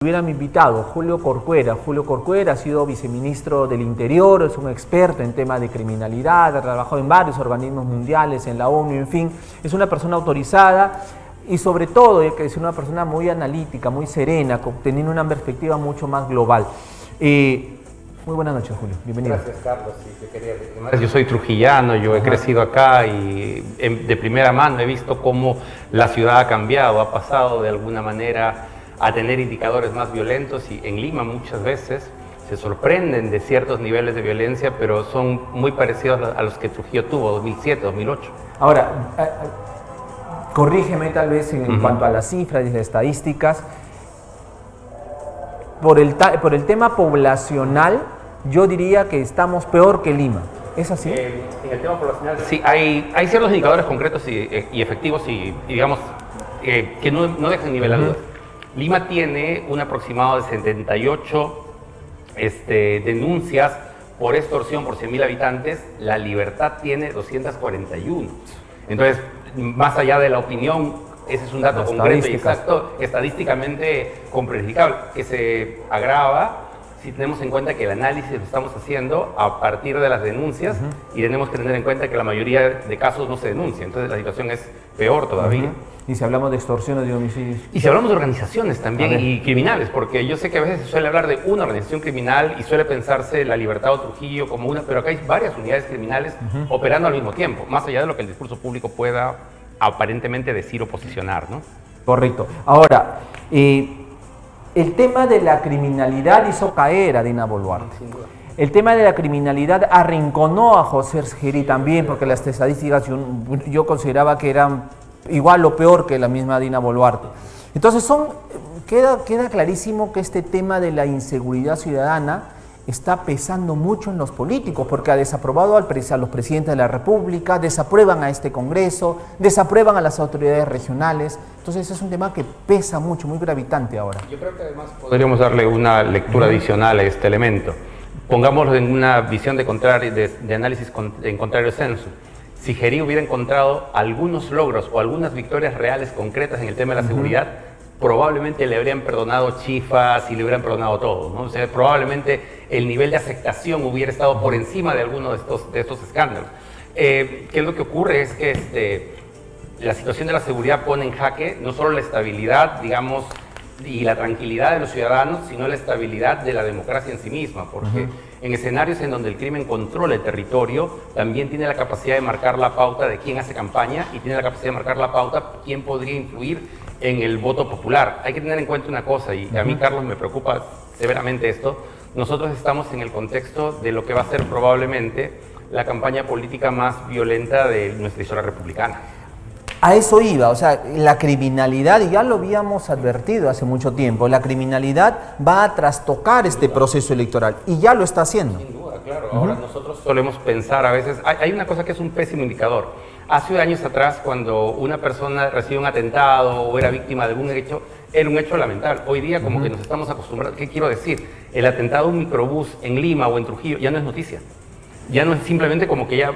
Hubiera mi invitado, Julio Corcuera. Julio Corcuera ha sido viceministro del Interior, es un experto en temas de criminalidad, ha trabajado en varios organismos mundiales, en la ONU, en fin, es una persona autorizada y sobre todo, hay que decir, una persona muy analítica, muy serena, teniendo una perspectiva mucho más global. Muy buenas noches, Julio, bienvenido. Gracias, Carlos. Yo soy trujillano, yo he crecido acá y de primera mano he visto cómo la ciudad ha cambiado, ha pasado de alguna manera a tener indicadores más violentos, y en Lima muchas veces se sorprenden de ciertos niveles de violencia, pero son muy parecidos a los que Trujillo tuvo 2007, 2008. Ahora, corrígeme tal vez en cuanto a las cifras y las estadísticas. Por el tema poblacional, yo diría que estamos peor que Lima. ¿Es así? En el tema poblacional, sí, hay ciertos indicadores concretos y efectivos y digamos, que no dejan nivel a dudas. Lima tiene un aproximado de 78 denuncias por extorsión por 100.000 habitantes. La Libertad tiene 241. Entonces, más allá de la opinión, ese es un dato concreto y exacto, estadísticamente comprobable, que se agrava si tenemos en cuenta que el análisis lo estamos haciendo a partir de las denuncias y tenemos que tener en cuenta que la mayoría de casos no se denuncia. Entonces, la situación es peor todavía. Y si hablamos de extorsiones y homicidios. Y si hablamos de organizaciones también y criminales, porque yo sé que a veces se suele hablar de una organización criminal y suele pensarse La Libertad o Trujillo como una, pero acá hay varias unidades criminales operando al mismo tiempo, más allá de lo que el discurso público pueda aparentemente decir o posicionar, ¿no? Correcto. Ahora, el tema de la criminalidad hizo caer a Dina Boluarte. Sin duda. El tema de la criminalidad arrinconó a José Ercegui también, porque las estadísticas yo consideraba que eran igual o peor que la misma Dina Boluarte. Entonces queda clarísimo que este tema de la inseguridad ciudadana está pesando mucho en los políticos, porque ha desaprobado a los presidentes de la República, desaprueban a este Congreso, desaprueban a las autoridades regionales. Entonces es un tema que pesa mucho, muy gravitante ahora. Yo creo que además podríamos darle una lectura adicional a este elemento. Pongámoslo en una visión de análisis en contrario censo. Si Gerí hubiera encontrado algunos logros o algunas victorias reales concretas en el tema de la seguridad, probablemente le habrían perdonado chifas y le hubieran perdonado todo, ¿no? O sea, probablemente el nivel de aceptación hubiera estado por encima de alguno de estos escándalos. ¿Qué es lo que ocurre? Es que la situación de la seguridad pone en jaque no solo la estabilidad, digamos, y la tranquilidad de los ciudadanos, sino la estabilidad de la democracia en sí misma, porque en escenarios en donde el crimen controla el territorio, también tiene la capacidad de marcar la pauta de quién hace campaña y tiene la capacidad de marcar la pauta quién podría influir en el voto popular. Hay que tener en cuenta una cosa, y a mí, Carlos, me preocupa severamente esto. Nosotros estamos en el contexto de lo que va a ser probablemente la campaña política más violenta de nuestra historia republicana. A eso iba, o sea, la criminalidad, y ya lo habíamos advertido hace mucho tiempo, la criminalidad va a trastocar este proceso electoral, y ya lo está haciendo. Sin duda, claro. Ahora nosotros solemos pensar a veces, hay una cosa que es un pésimo indicador. Hace años atrás, cuando una persona recibe un atentado o era víctima de algún hecho, era un hecho lamentable. Hoy día como que nos estamos acostumbrados. ¿Qué quiero decir? El atentado a un microbús en Lima o en Trujillo ya no es noticia. Ya no es simplemente como que ya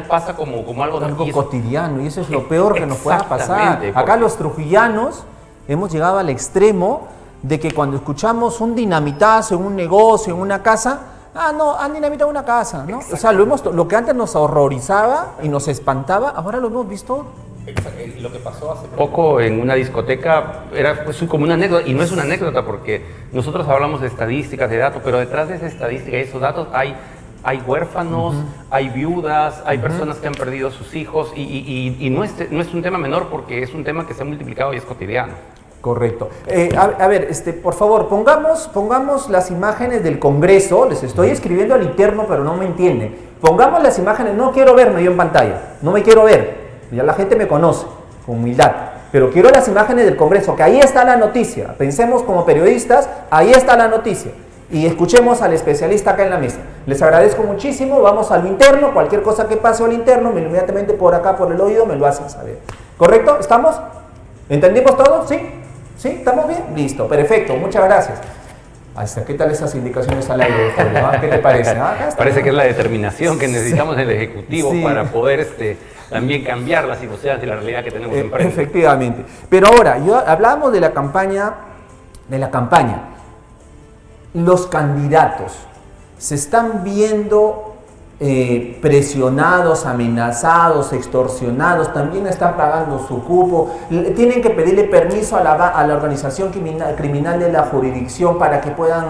pasa como algo cotidiano, y eso es lo peor que nos pueda pasar. Acá los trujillanos hemos llegado al extremo de que cuando escuchamos un dinamitazo en un negocio, en una casa, no, han dinamitado una casa, ¿no? O sea, lo que antes nos horrorizaba y nos espantaba, ahora lo hemos visto. Lo que pasó hace poco en una discoteca era como una anécdota, y no es una anécdota porque nosotros hablamos de estadísticas, de datos, pero detrás de esa estadística y esos datos hay huérfanos, hay viudas, hay personas que han perdido sus hijos, y no es un tema menor porque es un tema que se ha multiplicado y es cotidiano. Correcto. A ver, por favor, pongamos las imágenes del Congreso. Les estoy escribiendo al interno, pero no me entienden. Pongamos las imágenes, no quiero verme yo en pantalla, no me quiero ver. Ya la gente me conoce, con humildad. Pero quiero las imágenes del Congreso, que ahí está la noticia. Pensemos como periodistas, ahí está la noticia. Y escuchemos al especialista acá en la mesa. Les agradezco muchísimo, vamos al interno, cualquier cosa que pase al interno, inmediatamente por acá, por el oído, me lo hacen saber. ¿Correcto? ¿Estamos? ¿Entendimos todo? ¿Sí? ¿Sí? ¿Estamos bien? Listo, perfecto, muchas gracias. ¿Qué tal esas indicaciones al aire? ¿Qué te parece? Parece que es la determinación que necesitamos del Ejecutivo para poder también cambiar las circunstancias y la realidad que tenemos enfrente. Efectivamente. Pero ahora, hablábamos de la campaña de la campaña. Los candidatos se están viendo presionados, amenazados, extorsionados, también están pagando su cupo, tienen que pedirle permiso a la organización criminal de la jurisdicción para que puedan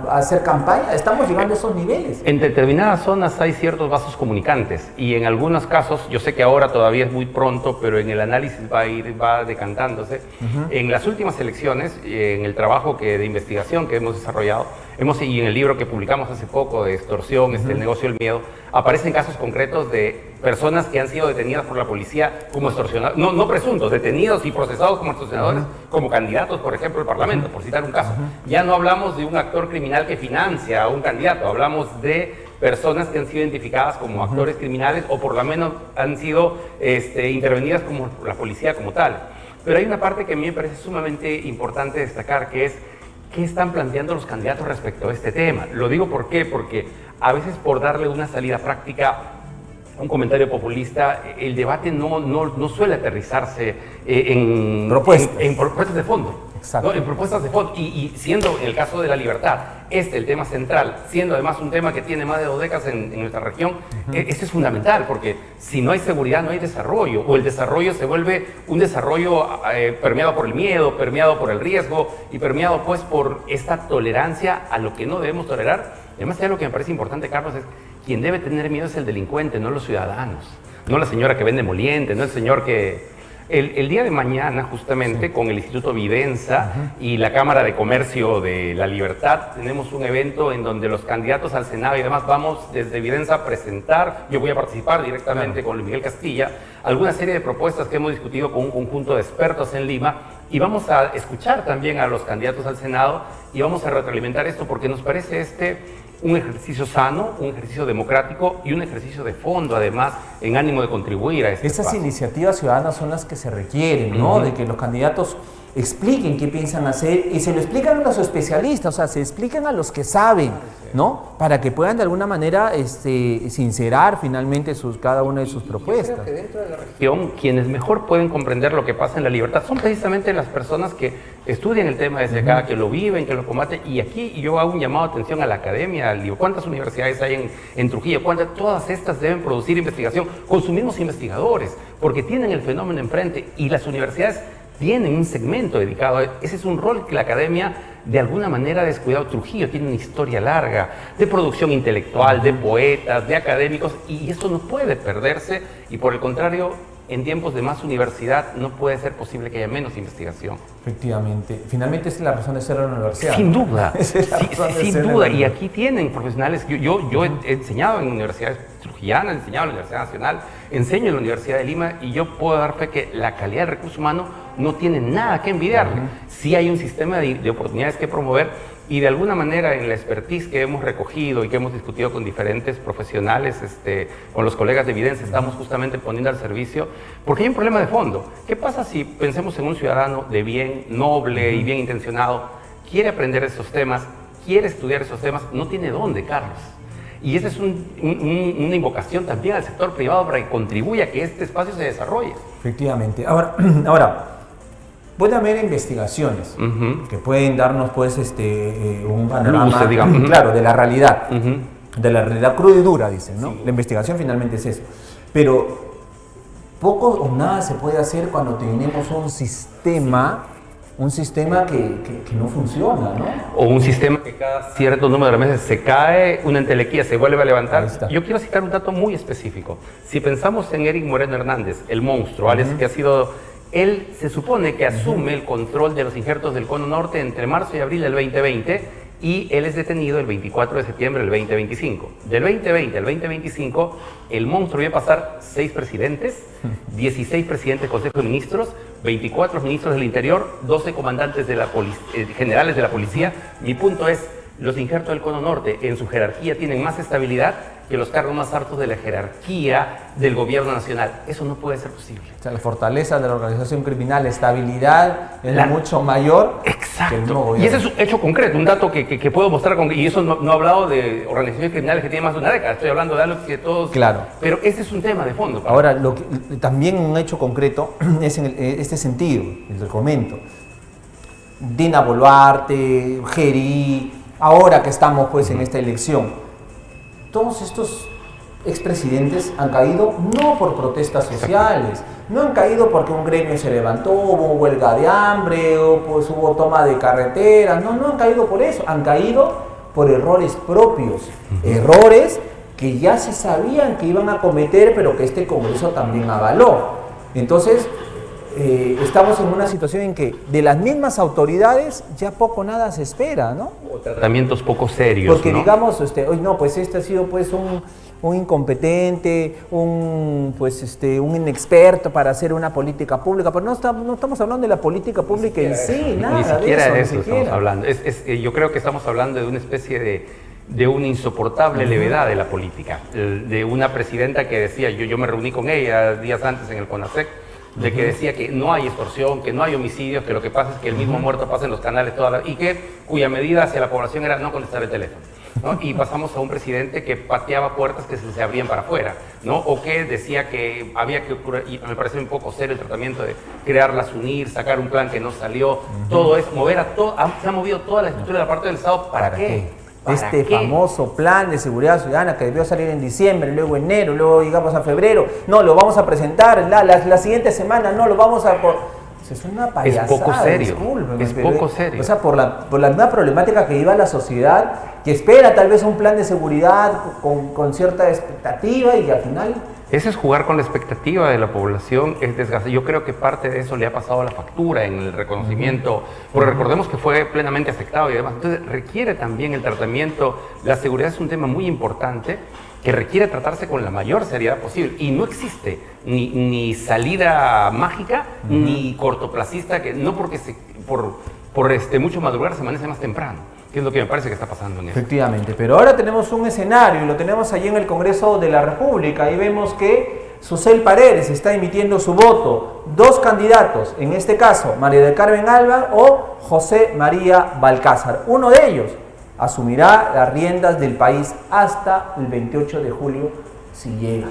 hacer campaña. Estamos llegando a esos niveles. En determinadas zonas hay ciertos vasos comunicantes y en algunos casos, yo sé que ahora todavía es muy pronto, pero en el análisis va decantándose. En las últimas elecciones, en el trabajo de investigación que hemos desarrollado, y en el libro que publicamos hace poco de extorsión, el negocio del miedo, aparecen casos concretos de personas que han sido detenidas por la policía como extorsionadores, no presuntos, detenidos y procesados como extorsionadores, como candidatos, por ejemplo, al Parlamento, por citar un caso. Ya no hablamos de un actor criminal que financia a un candidato, hablamos de personas que han sido identificadas como actores criminales o por lo menos han sido intervenidas como la policía como tal. Pero hay una parte que a mí me parece sumamente importante destacar, que es ¿qué están planteando los candidatos respecto a este tema? Lo digo ¿por qué? Porque a veces por darle una salida práctica, un comentario populista, el debate no suele aterrizarse en propuestas de fondo. Exacto. ¿No? En propuestas de fondo. Y siendo el caso de la libertad, el tema central, siendo además un tema que tiene más de 2 décadas en nuestra región, este es fundamental, porque si no hay seguridad no hay desarrollo, o el desarrollo se vuelve un desarrollo permeado por el miedo, permeado por el riesgo y permeado pues por esta tolerancia a lo que no debemos tolerar. Además, lo que me parece importante, Carlos, es quien debe tener miedo es el delincuente, no los ciudadanos, no la señora que vende moliente, no el señor que... El día de mañana, justamente, con el Instituto Videnza y la Cámara de Comercio de La Libertad, tenemos un evento en donde los candidatos al Senado y demás vamos desde Videnza a presentar, yo voy a participar directamente con Luis Miguel Castilla, alguna serie de propuestas que hemos discutido con un conjunto de expertos en Lima, y vamos a escuchar también a los candidatos al Senado y vamos a retroalimentar esto porque nos parece un ejercicio sano, un ejercicio democrático y un ejercicio de fondo, además, en ánimo de contribuir a este Esas espacio. iniciativas ciudadanas son las que se requieren, ¿no? De que los candidatos expliquen qué piensan hacer y se lo explican a los especialistas, o sea, se explican a los que saben, ¿no? Para que puedan de alguna manera sincerar finalmente cada una de sus propuestas. Yo creo que dentro de la región, quienes mejor pueden comprender lo que pasa en la libertad son precisamente las personas que estudian el tema desde acá, que lo viven, que lo combaten. Y aquí yo hago un llamado de atención a la academia. Digo, ¿cuántas universidades hay en Trujillo? Todas estas deben producir investigación con sus mismos investigadores, porque tienen el fenómeno enfrente y las universidades tienen un segmento dedicado a ese. Es un rol que la academia de alguna manera ha descuidado. Trujillo tiene una historia larga de producción intelectual, de poetas, de académicos, y eso no puede perderse, y por el contrario, en tiempos de más universidad no puede ser posible que haya menos investigación. Efectivamente. Finalmente esa es la razón de ser la universidad. Sin duda, sin duda. Y aquí aquí tienen profesionales. Yo he enseñado en universidades trujillanas, he enseñado en la Universidad Nacional, enseño en la Universidad de Lima, y yo puedo dar fe que la calidad del recurso humano no tiene nada que envidiarle. Sí hay un sistema de oportunidades que promover, y de alguna manera en la expertise que hemos recogido y que hemos discutido con diferentes profesionales, con los colegas de Videnza, estamos justamente poniendo al servicio, porque hay un problema de fondo. ¿Qué pasa si pensemos en un ciudadano de bien, noble y bien intencionado, quiere aprender esos temas, quiere estudiar esos temas, no tiene dónde, Carlos? Y esa es una invocación también al sector privado para que contribuya a que este espacio se desarrolle. Efectivamente. Ahora puede haber investigaciones que pueden darnos pues un panorama claro de la realidad, de la realidad cruda y dura, dicen, ¿no? Sí. La investigación finalmente es eso. Pero poco o nada se puede hacer cuando tenemos un sistema que no funciona, ¿no? O un sistema que cada cierto número de meses se cae, una entelequía se vuelve a levantar. Yo quiero citar un dato muy específico. Si pensamos en Eric Moreno Hernández, el monstruo, que ha sido... Él se supone que asume el control de los injertos del Cono Norte entre marzo y abril del 2020, y él es detenido el 24 de septiembre del 2025. Del 2020 al 2025, el monstruo iba a pasar 6 presidentes, 16 presidentes del Consejo de Ministros, 24 ministros del Interior, 12 comandantes de la generales de la policía. Mi punto es, los injertos del Cono Norte en su jerarquía tienen más estabilidad que los cargos más altos de la jerarquía del gobierno nacional. Eso no puede ser posible. O sea, la fortaleza de la organización criminal, la estabilidad es mucho mayor. Exacto. Que el nuevo gobierno. Y ese es un hecho concreto, un dato que puedo mostrar. Y eso no he hablado de organizaciones criminales que tienen más de una década. Estoy hablando de algo que todos... Claro. Pero ese es un tema de fondo. Ahora, también un hecho concreto es en este sentido, les comento. Dina Boluarte, Gerí, ahora que estamos pues en esta elección. Todos estos expresidentes han caído no por protestas sociales, no han caído porque un gremio se levantó, hubo huelga de hambre o pues hubo toma de carreteras, no han caído por eso, han caído por errores propios, errores que ya se sabían que iban a cometer, pero que este Congreso también avaló. Entonces, estamos en una situación en que de las mismas autoridades ya poco nada se espera, ¿no? O tratamientos poco serios, porque ¿no? digamos, hoy no, pues este ha sido pues un incompetente, un inexperto para hacer una política pública, pero no estamos hablando de la política pública en sí, nada Ni siquiera de eso siquiera. estamos hablando. Yo creo que estamos hablando de una especie de una insoportable levedad de la política, de una presidenta que decía, yo me reuní con ella días antes en el CONASEC, de que decía que no hay extorsión, que no hay homicidios, que lo que pasa es que el mismo muerto pasa en los canales y cuya medida hacia la población era no contestar el teléfono, ¿no? Y pasamos a un presidente que pateaba puertas que se abrían para afuera, ¿no? O que decía que había que, y me parece un poco serio el tratamiento de crear las UNIR, sacar un plan que no salió, todo eso, se ha movido toda la estructura de la parte del Estado, ¿para qué? Este famoso plan de seguridad ciudadana que debió salir en diciembre, luego enero, luego llegamos a febrero, no, lo vamos a presentar la siguiente semana, no, lo vamos a... Es una payasada. Es poco serio, discúlpeme, es poco serio. O sea, por la misma problemática que viva la sociedad, que espera tal vez un plan de seguridad con cierta expectativa y al final... Eso es jugar con la expectativa de la población, es desgaste. Yo creo que parte de eso le ha pasado a la factura en el reconocimiento, porque recordemos que fue plenamente afectado y demás. Entonces requiere también el tratamiento. La seguridad es un tema muy importante que requiere tratarse con la mayor seriedad posible. Y no existe ni salida mágica ni cortoplacista, que no porque por mucho madrugar se amanece más temprano, que es lo que me parece que está pasando en eso. Efectivamente, pero ahora tenemos un escenario y lo tenemos allí en el Congreso de la República y vemos que Susel Paredes está emitiendo su voto. Dos candidatos, en este caso María del Carmen Alba o José María Balcázar. Uno de ellos asumirá las riendas del país hasta el 28 de julio si llega.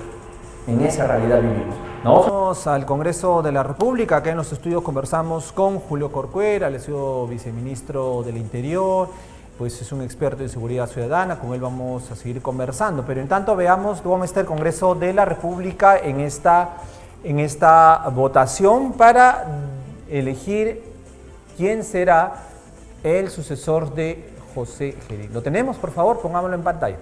En esa realidad vivimos. Vamos al Congreso de la República. Acá en los estudios conversamos con Julio Corcuera, él ha sido viceministro del Interior, pues es un experto en seguridad ciudadana, con él vamos a seguir conversando. Pero en tanto veamos cómo está el Congreso de la República en esta votación para elegir quién será el sucesor de José Gerí. ¿Lo tenemos, por favor? Pongámoslo en pantalla.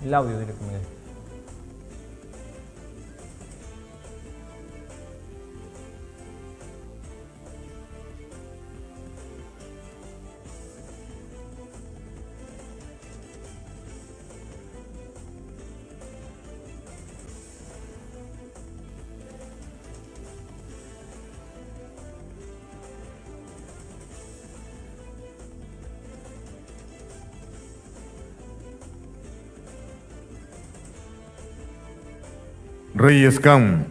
El audio directamente. Reyes Cam.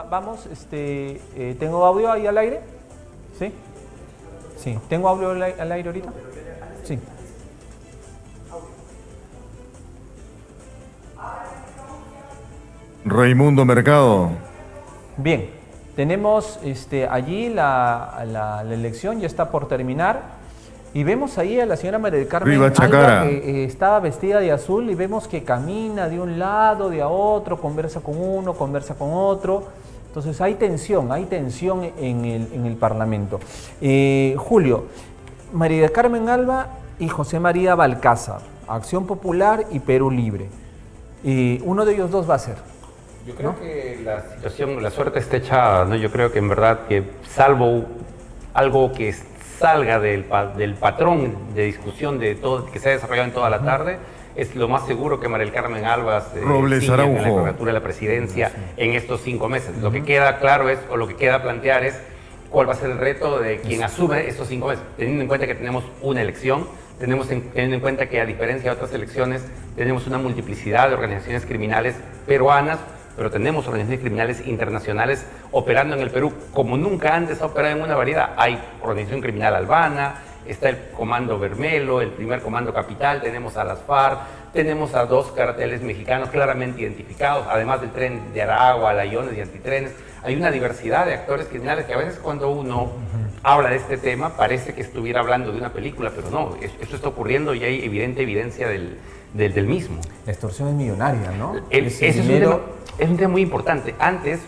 Vamos, ¿tengo audio ahí al aire? ¿Sí? Sí, ¿tengo audio al aire ahorita? Sí. Raimundo Mercado. Bien, tenemos allí la elección, ya está por terminar. Y vemos ahí a la señora María del Carmen Alba, que estaba vestida de azul y vemos que camina de un lado, de a otro, conversa con uno, conversa con otro. Entonces hay tensión en el Parlamento. Julio, María del Carmen Alba y José María Balcázar, Acción Popular y Perú Libre. Uno de ellos dos va a ser. Yo creo que la situación, la suerte está echada, ¿no? Yo creo que en verdad que salvo algo que salga del patrón de discusión de todo que se ha desarrollado en toda la tarde, es lo más seguro que María del Carmen Albas Robles siga en la Araujo. candidatura de la presidencia en estos 5 meses. Lo que queda claro es, o lo que queda plantear es, cuál va a ser el reto de quien asume estos 5 meses, teniendo en cuenta que tenemos una elección, teniendo en cuenta que a diferencia de otras elecciones, tenemos una multiplicidad de organizaciones criminales peruanas, pero tenemos organizaciones criminales internacionales operando en el Perú como nunca antes ha operado en una variedad. Hay organización criminal albana, está el Comando Bermelo, el primer Comando Capital, tenemos a las FARC, tenemos a 2 carteles mexicanos claramente identificados, además del tren de Aragua, Layones y Antitrenes. Hay una diversidad de actores criminales que a veces cuando uno habla de este tema parece que estuviera hablando de una película, pero no, esto está ocurriendo y hay evidente evidencia del mismo. La extorsión es millonaria, ¿no? Ese es un tema muy importante. Antes,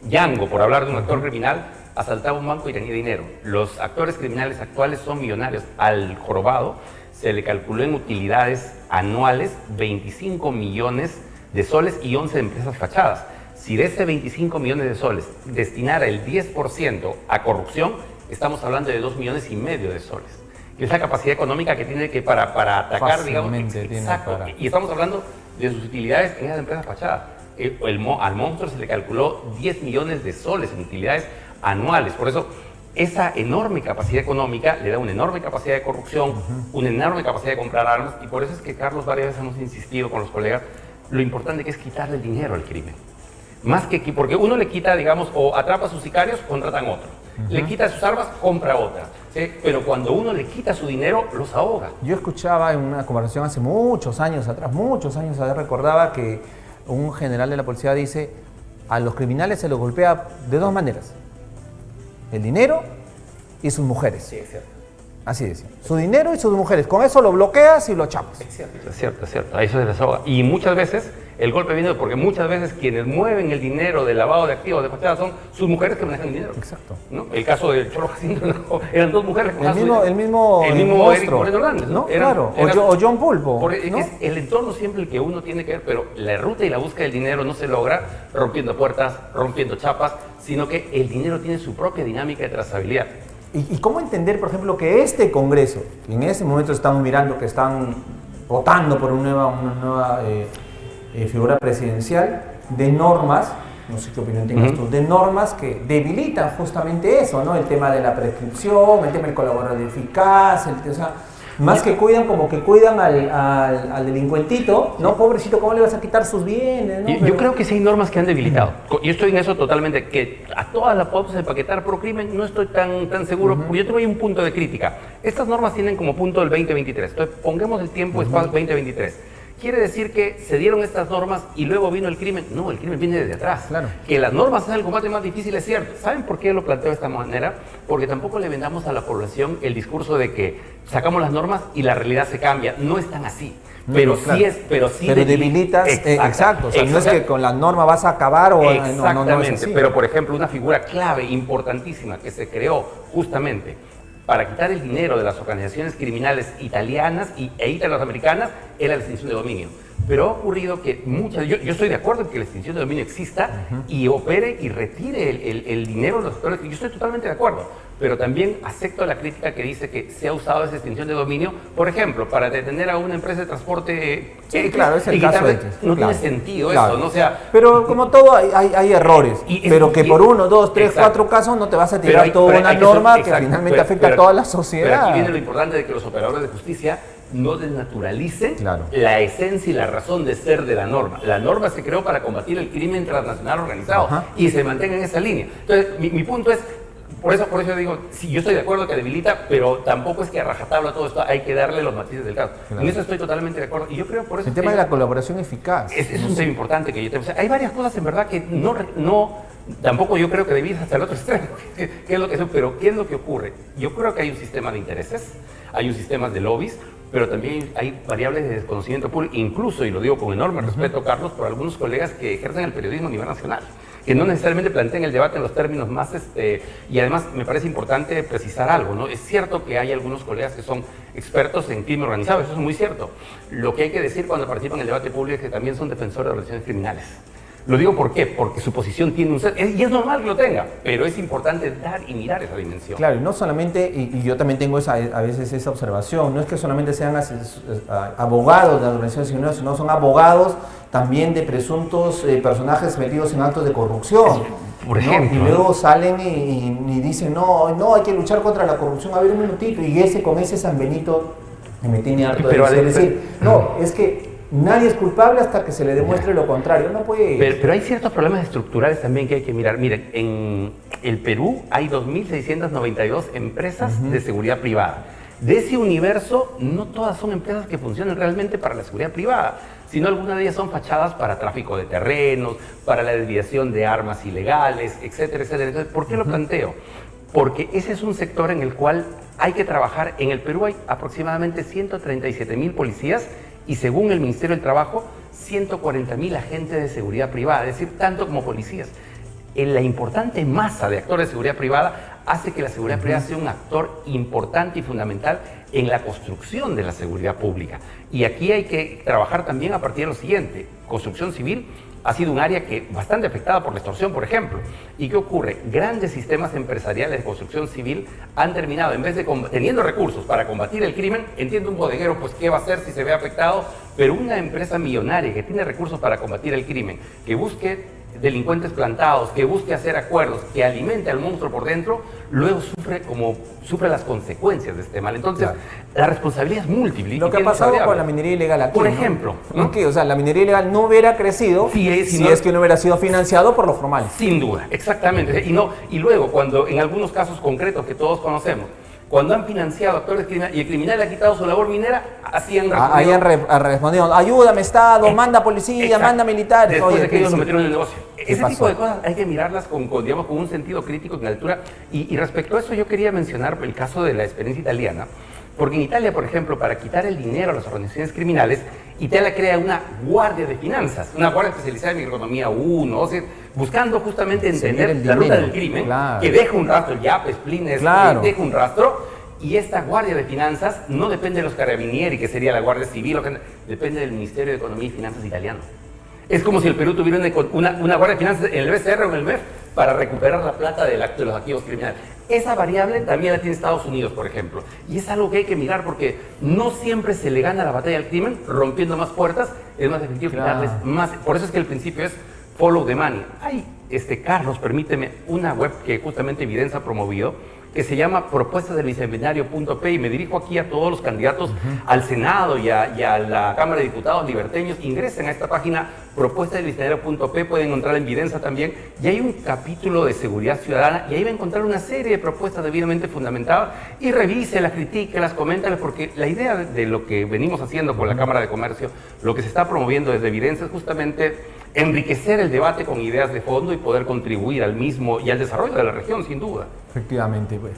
Django, por hablar de un actor criminal, asaltaba un banco y tenía dinero. Los actores criminales actuales son millonarios. Al jorobado se le calculó en utilidades anuales 25 millones de soles y 11 empresas fachadas. Si de ese 25 millones de soles destinara el 10% a corrupción, estamos hablando de 2,5 millones de soles. Y es la capacidad económica que tiene que para atacar, digamos. Exacto. Y estamos hablando de sus utilidades en esas empresas fachadas. Al monstruo se le calculó 10 millones de soles en utilidades anuales. Por eso, esa enorme capacidad económica le da una enorme capacidad de corrupción, una enorme capacidad de comprar armas. Y por eso es que, Carlos, varias veces hemos insistido con los colegas lo importante que es quitarle el dinero al crimen. Más que porque uno le quita, digamos, o atrapa a sus sicarios, contratan otro. Le quita sus armas, compra otra. ¿Sí? Pero cuando uno le quita su dinero, los ahoga. Yo escuchaba en una conversación hace muchos años atrás, recordaba que un general de la policía dice, a los criminales se los golpea de 2 maneras. El dinero y sus mujeres. Sí, es cierto. Así decía. Su dinero y sus mujeres. Con eso lo bloqueas y lo chapas. Es cierto. A eso se les ahoga. Y muchas veces el golpe viene porque muchas veces quienes mueven el dinero del lavado de activos de fachada son sus mujeres que manejan el dinero. Exacto. ¿No? El caso del Cholo Jacinto, ¿no? Eran 2 mujeres. El mismo Eric Moreno Hernández, ¿no? Claro. O John Pulpo. ¿No? Es el entorno siempre el que uno tiene que ver, pero la ruta y la búsqueda del dinero no se logra rompiendo puertas, rompiendo chapas, sino que el dinero tiene su propia dinámica de trazabilidad. ¿Y cómo entender, por ejemplo, que este Congreso, que en ese momento estamos mirando que están votando por una nueva figura presidencial, de normas, no sé qué opinión tengas tú, de normas que debilitan justamente eso, ¿no? El tema de la prescripción, el tema del colaborador eficaz, o sea, más que cuidan, como que cuidan al delincuentito, ¿no? Pobrecito, ¿cómo le vas a quitar sus bienes? ¿No? Yo creo que sí hay normas que han debilitado. Yo estoy en eso totalmente, que a todas las podemos empaquetar pro crimen, no estoy tan seguro, porque yo tengo ahí un punto de crítica. Estas normas tienen como punto el 2023, entonces pongamos el tiempo espacio 2023. ¿Quiere decir que se dieron estas normas y luego vino el crimen? No, el crimen viene desde atrás. Claro. Que las normas es el combate más difícil, es cierto. ¿Saben por qué lo planteo de esta manera? Porque tampoco le vendamos a la población el discurso de que sacamos las normas y la realidad se cambia. No es tan así. Pero claro. sí debilitas. Exacto. O sea, no es que con la norma vas a acabar o exactamente. No es así. Pero, por ejemplo, una figura clave, importantísima, que se creó justamente para quitar el dinero de las organizaciones criminales italianas e italoamericanas era la extinción de dominio. Pero ha ocurrido que yo estoy de acuerdo en que la extinción de dominio exista y opere y retire el dinero de los actores. Yo estoy totalmente de acuerdo, pero también acepto la crítica que dice que se ha usado esa extinción de dominio, por ejemplo, para detener a una empresa de transporte. Sí, claro, es el caso de X. No claro. tiene sentido Claro. eso, ¿no? O sea, pero como todo hay errores, pero que por 1, 2, 3, 4 casos no te vas a tirar toda una norma que finalmente afecta a toda la sociedad. Pero aquí viene lo importante de que los operadores de justicia no desnaturalicen la esencia y la razón de ser de la norma. La norma se creó para combatir el crimen transnacional organizado y se mantenga en esa línea. Entonces, mi punto es, por eso digo, sí, yo estoy de acuerdo que debilita, pero tampoco es que a rajatabla todo esto hay que darle los matices del caso. En eso estoy totalmente de acuerdo. Y yo creo por eso el tema de la colaboración eficaz. Es un tema importante que yo tengo. O sea, hay varias cosas en verdad que tampoco yo creo que debilita hasta el otro extremo. Pero ¿qué es lo que ocurre? Yo creo que hay un sistema de intereses, hay un sistema de lobbies, pero también hay variables de desconocimiento público, incluso, y lo digo con enorme respeto, Carlos, por algunos colegas que ejercen el periodismo a nivel nacional, que no necesariamente plantean el debate en los términos más, y además me parece importante precisar algo, ¿no? Es cierto que hay algunos colegas que son expertos en crimen organizado, eso es muy cierto. Lo que hay que decir cuando participan en el debate público es que también son defensores de organizaciones criminales. Lo digo ¿por qué? Porque su posición tiene un sesgo, y es normal que lo tenga, pero es importante dar y mirar esa dimensión. Claro, y no solamente, y yo también tengo a veces esa observación, no es que solamente sean abogados de la organización, sino son abogados también de presuntos personajes metidos en actos de corrupción. Por ejemplo. ¿No? Y luego salen y dicen, no, hay que luchar contra la corrupción, a ver un minutito, y con ese San Benito me tiene harto de decir, no, es que nadie es culpable hasta que se le demuestre lo contrario. No puede... Pero hay ciertos problemas estructurales también que hay que mirar. Miren, en el Perú hay 2.692 empresas de seguridad privada. De ese universo, no todas son empresas que funcionan realmente para la seguridad privada, sino algunas de ellas son fachadas para tráfico de terrenos, para la desviación de armas ilegales, etcétera, etcétera. Entonces, ¿por qué lo planteo? Porque ese es un sector en el cual hay que trabajar. En el Perú hay aproximadamente 137.000 policías y según el Ministerio del Trabajo, 140.000 agentes de seguridad privada, es decir, tanto como policías. En la importante masa de actores de seguridad privada hace que la seguridad privada sea un actor importante y fundamental en la construcción de la seguridad pública. Y aquí hay que trabajar también a partir de lo siguiente. Construcción civil ha sido un área que bastante afectada por la extorsión, por ejemplo. ¿Y qué ocurre? Grandes sistemas empresariales de construcción civil han terminado, en vez de teniendo recursos para combatir el crimen, entiende un bodeguero, pues qué va a hacer si se ve afectado, pero una empresa millonaria que tiene recursos para combatir el crimen, que busque delincuentes plantados, que busque hacer acuerdos, que alimente al monstruo por dentro, luego sufre las consecuencias de este mal. Entonces, claro, la responsabilidad es múltiple. Lo que ha pasado con la minería ilegal aquí, por ejemplo, ¿no? O sea, la minería ilegal no hubiera crecido si es que no hubiera sido financiado por los formales. Sin duda, exactamente. Y luego, cuando en algunos casos concretos que todos conocemos, cuando han financiado actores criminales y el criminal le ha quitado su labor minera, así han respondido. Ahí han respondido, ayúdame Estado, manda policía, exacto, manda militares. Después de que ellos lo metieron en el negocio. Ese pasó? tipo de cosas hay que mirarlas con un sentido crítico en altura. Y respecto a eso yo quería mencionar el caso de la experiencia italiana, porque en Italia, por ejemplo, para quitar el dinero a las organizaciones criminales, Italia crea una guardia de finanzas, una guardia especializada en microeconomía 1, o sea, buscando justamente entender la ruta del crimen, claro, que deja un rastro, el YAP, Splines, claro, deja un rastro. Y esta Guardia de Finanzas no depende de los Carabinieri, que sería la Guardia Civil, depende del Ministerio de Economía y Finanzas italiano. Es como si el Perú tuviera una Guardia de Finanzas en el BCR o en el MEF para recuperar la plata de los activos criminales. Esa variable también la tiene Estados Unidos, por ejemplo. Y es algo que hay que mirar porque no siempre se le gana la batalla al crimen rompiendo más puertas, es más efectivo quitarles más. Por eso es que el principio es follow the money. Hay, Carlos, permíteme, una web que justamente Evidencia ha promovido, que se llama propuestasdelbicentenario.p, y me dirijo aquí a todos los candidatos al Senado y a la Cámara de Diputados liberteños. Ingresen a esta página propuestasdelbicentenario.p, pueden encontrar en Evidencia también, y hay un capítulo de seguridad ciudadana, y ahí va a encontrar una serie de propuestas debidamente fundamentadas, y revíselas, critíquelas, coméntalas, porque la idea de lo que venimos haciendo con la Cámara de Comercio, lo que se está promoviendo desde Evidencia es justamente enriquecer el debate con ideas de fondo y poder contribuir al mismo y al desarrollo de la región, sin duda. Efectivamente, pues.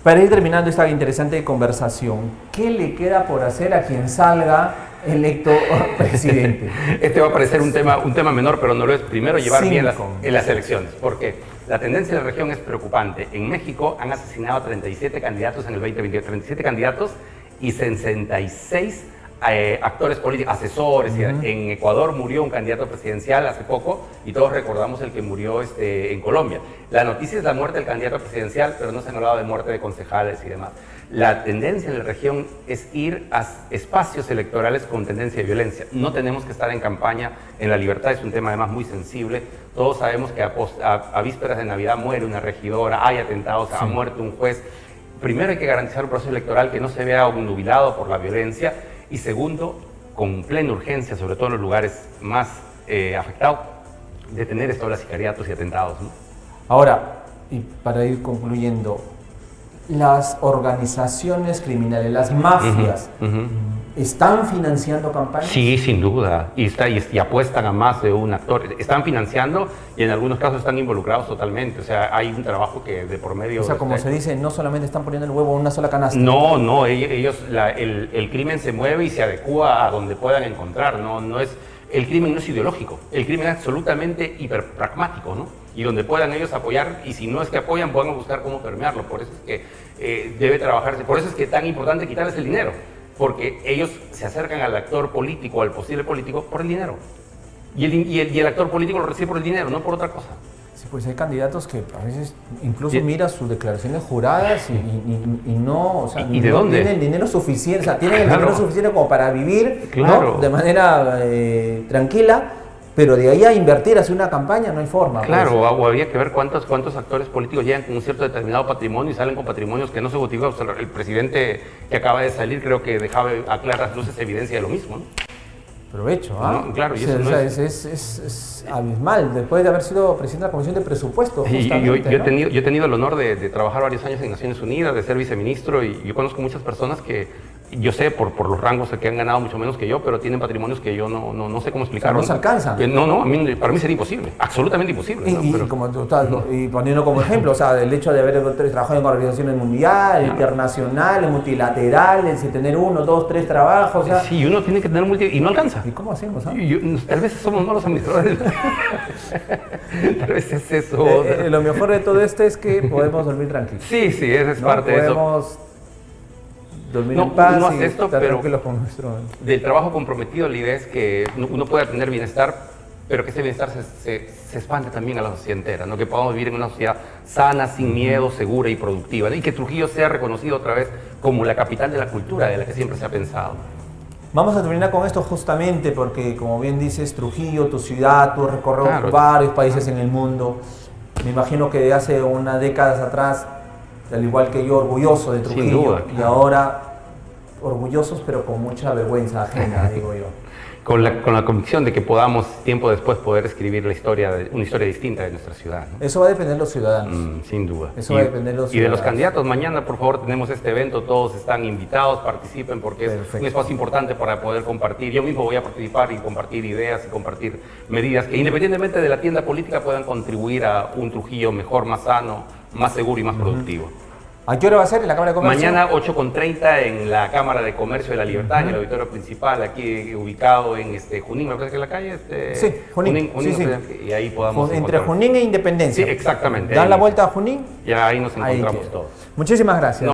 Para ir terminando esta interesante conversación, ¿qué le queda por hacer a quien salga electo presidente? Este va a parecer un tema menor, pero no lo es. Primero, llevar bien las elecciones, porque la tendencia de la región es preocupante. En México han asesinado a 37 candidatos en el 2020, 37 candidatos y 66 actores políticos, asesores. En Ecuador murió un candidato presidencial hace poco y todos recordamos el que murió en Colombia. La noticia es la muerte del candidato presidencial, pero no se han hablado de muerte de concejales y demás. La tendencia en la región es ir a espacios electorales con tendencia de violencia. No tenemos que estar en campaña, en la libertad es un tema además muy sensible. Todos sabemos que a vísperas de Navidad muere una regidora, hay atentados, ha muerto un juez. Primero hay que garantizar un proceso electoral que no se vea obnubilado por la violencia. Y segundo, con plena urgencia, sobre todo en los lugares más afectados, detener esto de las sicariatos y atentados, ¿no? Ahora, y para ir concluyendo, las organizaciones criminales, las mafias, ¿están financiando campañas? Sí, sin duda, y apuestan a más de un actor. Están financiando y en algunos casos están involucrados totalmente. O sea, hay un trabajo que de por medio... O sea, como se dice, no solamente están poniendo el huevo en una sola canasta. No, el crimen se mueve y se adecúa a donde puedan encontrar. El crimen no es ideológico, el crimen es absolutamente hiperpragmático, ¿no? Y donde puedan ellos apoyar, y si no es que apoyan, puedan buscar cómo permearlo. Por eso es que debe trabajarse, por eso es que es tan importante quitarles el dinero, porque ellos se acercan al actor político, al posible político, por el dinero. Y el actor político lo recibe por el dinero, no por otra cosa. Sí, pues hay candidatos que a veces incluso mira sus declaraciones juradas y no, o sea, ¿Y de no dónde? tienen el dinero suficiente, o sea, tienen el dinero suficiente como para vivir, Claro. ¿no? De manera tranquila, pero de ahí a invertir, hacer una campaña, no hay forma. Claro, pues. o había que ver cuántos actores políticos llegan con un cierto determinado patrimonio y salen con patrimonios que no se justifican. O sea, el presidente que acaba de salir creo que dejaba a claras luces evidencia de lo mismo, ¿no? Provecho, ¿ah? No, claro, y O sea, eso no o sea, es- es abismal, después de haber sido presidente de la Comisión de Presupuesto, Y justamente, yo ¿no? he tenido el honor de trabajar varios años en Naciones Unidas, de ser viceministro, y yo conozco muchas personas que yo sé por los rangos que han ganado mucho menos que yo, pero tienen patrimonios que yo no sé cómo explicarlo. no se alcanzan. No, para mí sería imposible, absolutamente imposible. ¿no? Y Pero- como tú estás, y poniendo como ejemplo, o sea, el hecho de haber trabajado en organizaciones mundiales, internacionales, multilaterales, y tener 1, 2, 3 trabajos, o sea, sí, uno tiene que tener y no alcanza. ¿y cómo hacemos? Ah? Tal vez somos malos administradores. Tal vez es eso. Lo mejor de todo esto es que podemos dormir tranquilos. Sí, esa es ¿no? parte de eso. Podemos dormir No, en paz uno y hace esto, estar pero- tranquilos con nuestro... Del trabajo comprometido, la idea es que uno pueda tener bienestar, pero que ese bienestar se expande también a la sociedad entera, ¿no? Que podamos vivir en una sociedad sana, sin miedo, segura y productiva, ¿no? Y que Trujillo sea reconocido otra vez como la capital de la cultura de la que siempre se ha pensado. Vamos a terminar con esto justamente porque, como bien dices, Trujillo, tu ciudad, tú has recorrido Claro. varios países en el mundo. Me imagino que de hace unas décadas atrás, al igual que yo, orgulloso de Sin Trujillo. duda, Y claro. ahora orgullosos, pero con mucha vergüenza ajena, digo yo. Con la convicción de que podamos tiempo después poder escribir una historia distinta de nuestra ciudad, ¿no? Eso va a depender de los ciudadanos. Sin duda. Eso va a depender de los Y de los ciudadanos. candidatos, mañana por favor tenemos este evento, todos están invitados, participen porque es Perfecto. un espacio importante para poder compartir. Yo mismo voy a participar y compartir ideas y compartir medidas que independientemente de la tienda política puedan contribuir a un Trujillo mejor, más sano, más seguro y más productivo. ¿A qué hora va a ser en la Cámara de Comercio? Mañana 8:30 en la Cámara de Comercio de la Libertad, en el auditorio principal, aquí ubicado en Junín, me parece que es la calle. Sí, Junín, sí, sí. Y ahí podamos Entre encontrar. Junín e Independencia. Sí, exactamente. Dan ahí la mismo. vuelta a Junín. Ya ahí nos Ahí encontramos queda. todos. Muchísimas gracias.